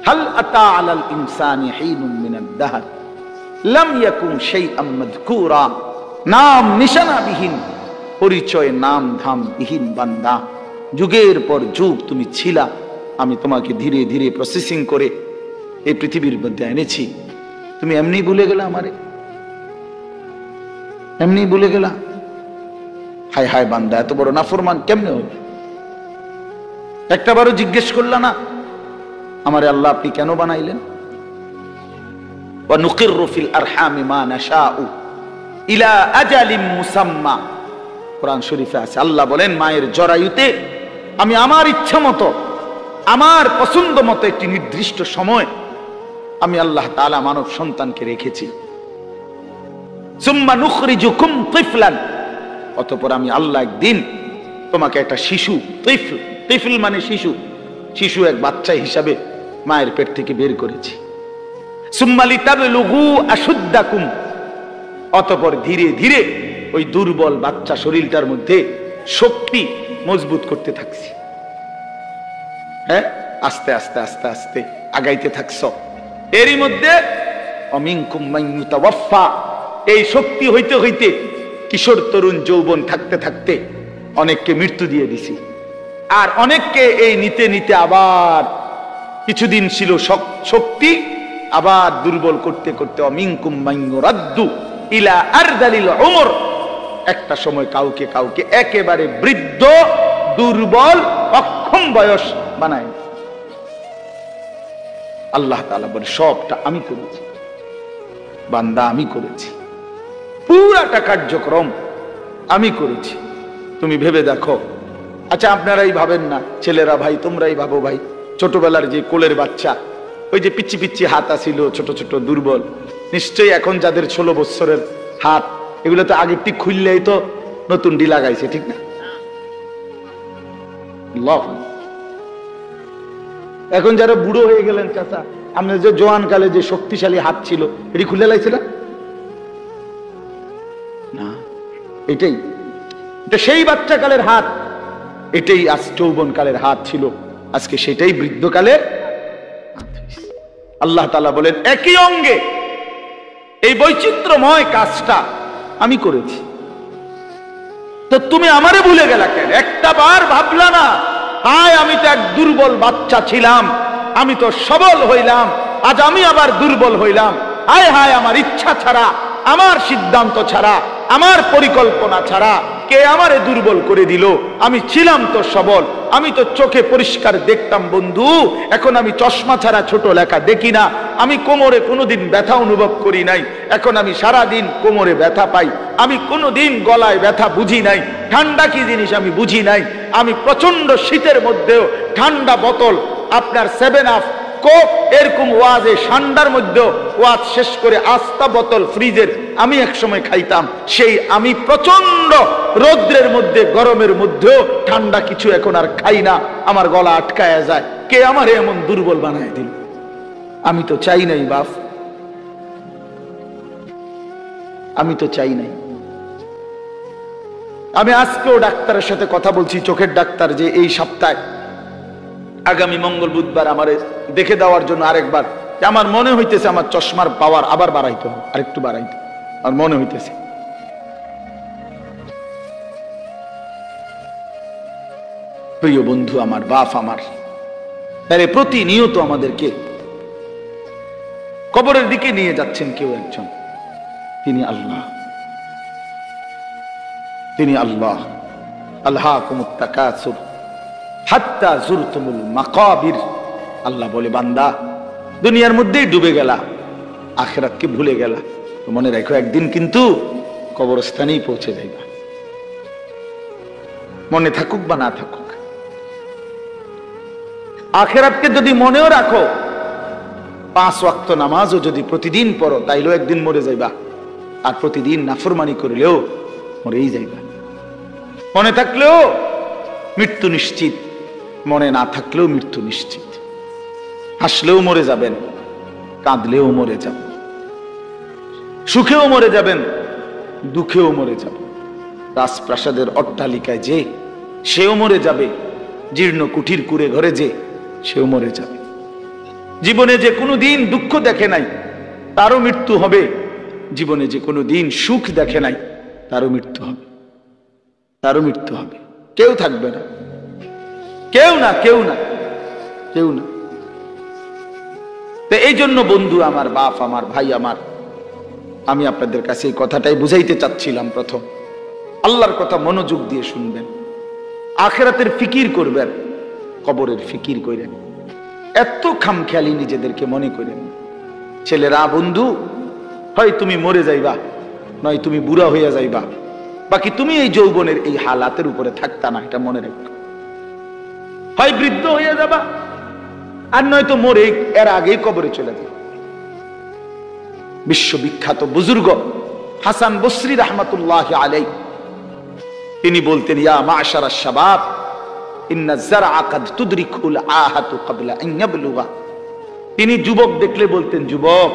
হাল আতা আলাল ইনসানি হিনুম মিনাদ দাহর লাম ইয়াকুন শাইআম মাযকুরা। নাম নিশানা বিহীন, পরিচয় নাম ধাম বিহীন বান্দা, যুগের পর যুগ তুমি ছিলা, আমি তোমাকে ধীরে ধীরে প্রসেসিং করে এই পৃথিবীর মধ্যে এনেছি। তুমি এমনি ভুলে গেলা আমারে, এমনি ভুলে গেলা। হায় হায় বান্দা, এত বড় নাফরমান কেমনে হবে? একটাবারও জিজ্ঞেস করলা না আমারে আল্লাহ আপনি কেন বানাইলেন? ওয়া নুকিররু ফিল আরহামি মা নাশাউ ইলা আজালিম মুসাম্মা। কোরআন শরীফে আছে, আল্লাহ বলেন মায়ের জরায়ুতে আমি আমার ইচ্ছা মতো, আমার পছন্দ মতো একটি নির্দিষ্ট সময় আমি আল্লাহ তাআলা মানব সন্তানকে রেখেছি। সুম্মা নুখরিজুকুম তিফলান, অতঃপর আমি আল্লাহ একদিন তোমাকে একটা শিশু, তিফল, তিফল মানে শিশু, শিশু এক বাচ্চা হিসাবে মায়ের পেট থেকে বের করেছি। সুম্মা লিতাবলুগু আশুদ্দাকুম, অতঃপর ধীরে ধীরে ওই দুর্বল বাচ্চা শরীরটার মধ্যে শক্তি মজবুত করতে থাকছি। হ্যাঁ, আস্তে আস্তে আস্তে আস্তে আগাইতে থাকছ। এরই মধ্যে অমিনকুম মান ইউতাওয়াফা, এই শক্তি হইতে হইতে কিশোর তরুণ যৌবন থাকতে থাকতে অনেককে মৃত্যু দিয়ে দিছি, আর অনেককে এই নিতে নিতে আবার কিছুদিন ছিল শক্তি, আবার দুর্বল করতে করতে অমিনকুম মান ইউরাদ্দু ইলা আরদালিল উমর, একটা সময় কাউকে কাউকে একেবারে বৃদ্ধ, দুর্বল, অক্ষম বয়স বানায়। আল্লাহ তাআলা বলে সবটা আমি করেছি বান্দা, আমি করেছি, পুরাটা কার্যক্রম আমি করেছি। তুমি ভেবে দেখো। আচ্ছা আপনারাই ভাবেন না, ছেলেরা ভাই তোমরাই ভাবো ভাই, ছোটবেলার যে কোলের বাচ্চা, ওই যে পিচ্ছি পিচ্ছি হাত আছিল, ছোট ছোট দুর্বল, নিশ্চয়ই এখন যাদের 16 বছরের হাত, এগুলো তো আগের টিক খুললেই তো নতুন ডি লাগাইছে, ঠিক না? এখন যারা বুড়ো হয়ে গেলেন চাচা, আপনার যে জোয়ান কালে যে শক্তিশালী হাত ছিল এটি খুলে লাইছিল না? এটাই, এটা সেই বাচ্চা কালের হাত, এটাই আজ যৌবন কালের হাত ছিল, আজকে সেটাই বৃদ্ধকালের। আল্লাহ তাআলা বলেন একই অঙ্গে এই বৈচিত্র্যময় কাজটা আমি করেছি, তো তুমি আমারে ভুলে গেলা কেন? একটা বার ভাবলা না হায় আমি তো এক দুর্বল বাচ্চা ছিলাম, আমি তো সবল হইলাম, আজ আমি আবার দুর্বল হইলাম, হায় হায় আমার ইচ্ছা ছাড়া, আমার সিদ্ধান্ত ছাড়া, আমার পরিকল্পনা ছাড়া কে আমারে দুর্বল করে দিল? আমি ছিলাম তো সবল, আমি তো চোখে পরিষ্কার দেখতাম বন্ধু, এখন আমি চশমা ছাড়া ছোট লেখা দেখি না, আমি কোমরে কোনোদিন ব্যথা অনুভব করি নাই, এখন আমি সারা দিন কোমরে ব্যথা পাই, আমি কোনোদিন গলায় ব্যথা বুঝি নাই, ঠান্ডা কি জিনিস আমি বুঝি নাই, আমি প্রচন্ড শীতের মধ্যেও ঠান্ডা বোতল আপনার 7 আপ কোক এরকম ওয়াজে ঠান্ডার মধ্যেও ওয়াজ শেষ করে আস্তা বোতল ফ্রিজের আমি এক সময় খাইতাম, সেই আমি প্রচন্ড রৌদ্রের মধ্যে গরমের মধ্যেও ঠান্ডা কিছু এখন আর খাই না, আমার গলা আটকায়া যায়। কে আমার এমন দুর্বল বানায় দিল? আমি তো চাই নাই বাপ, আমি তো চাই নাই। আমি আজকেও ডাক্তারের সাথে কথা বলছি, চোখের ডাক্তার, যে এই সপ্তাহে আগামী মঙ্গল বুধবার আমারে দেখে দেওয়ার জন্য আরেকবার, আমার মনে হইতেছে আমার চশমার পাওয়ার আবার বাড়াইতে হবে, আরেকটু বাড়াইতে আমার মনে হইতেছে। প্রিয় বন্ধু আমার, বাপ আমার, তাহলে প্রতিনিয়ত আমাদেরকে কবরের দিকে নিয়ে যাচ্ছেন কেউ একজন, তিনি আল্লাহ, তিনি আল্লাহ। আলহাকুমুত তাকাসুর হাত্তা যুরতুমুল মাকাবির। আল্লাহ বলে বান্দা দুনিয়ার মধ্যেই ডুবে গেলা, আখিরাতকে ভুলে গেলা, মনে রাখো একদিন কিন্তু কবরস্থানেই পৌঁছে যাইবা, মনে থাকুক বা না থাকুক। আখিরাতকে যদি মনেও রাখো, 5 ওয়াক্ত নামাজও যদি প্রতিদিন পড়ো, তাইলেও একদিন মরে যাইবা, আর প্রতিদিন নাফরমানি করলেও মরেই যাইবা। মনে থাকলেও মৃত্যু নিশ্চিত, মনে না থাকলেও মৃত্যু নিশ্চিত। হাসলেও মরে যাবেন, কাঁদলেও মরে যাবেন, সুখেও মরে যাবেন, দুঃখেও মরে যাবেন। রাজপ্রাসাদের অট্টালিকায় যে, সেও মরে যাবে, জীর্ণ কুঠির কুড়ে ঘরে যে, সেও মরে যাবে। জীবনে যে কোনো দিন দুঃখ দেখে নাই তারও মৃত্যু হবে, জীবনে যে কোনো দিন সুখ দেখে নাই তারও মৃত্যু হবে, তারও মৃত্যু হবে। কেউ থাকবে না, কেউ না, কেউ না, কেউ না। তো এই জন্য বন্ধু আমার, বাপ আমার, ভাই আমার, আমি আপনাদের কাছে এই কথাটাই বুঝাইতে চাচ্ছিলাম। প্রথম আল্লাহর কথা মনোযোগ দিয়ে শুনবেন, আখিরাতের ফিকির করবেন, কবরের ফিকির করেন। এত খামখেয়ালি নিজেদেরকে মনে করেন। ছেলেরা, বন্ধু, হয় তুমি মরে যাইবা, নয় তুমি বুড়া হইয়া যাইবা, বাকি তুমি এই যৌবনের এই হালাতের উপরে থাকতা না, এটা মনে রাখো। হয় বৃদ্ধ হইয়া যাবা, আর নয় তো মরে এর আগেই কবরে চলে যাবে। বিশ্ববিখ্যাত বুজুর্গ হাসান বসরি রাহমাতুল্লাহি আলাইহি তিনি বলতেন, ইয়া মা'শারাশ শাবাব ইন্না যারআ কাদ তুদরিকুল আহাতু ক্বাবলা আন ইয়াবলুগা। তিনি যুবক দেখলে বলতেন, যুবক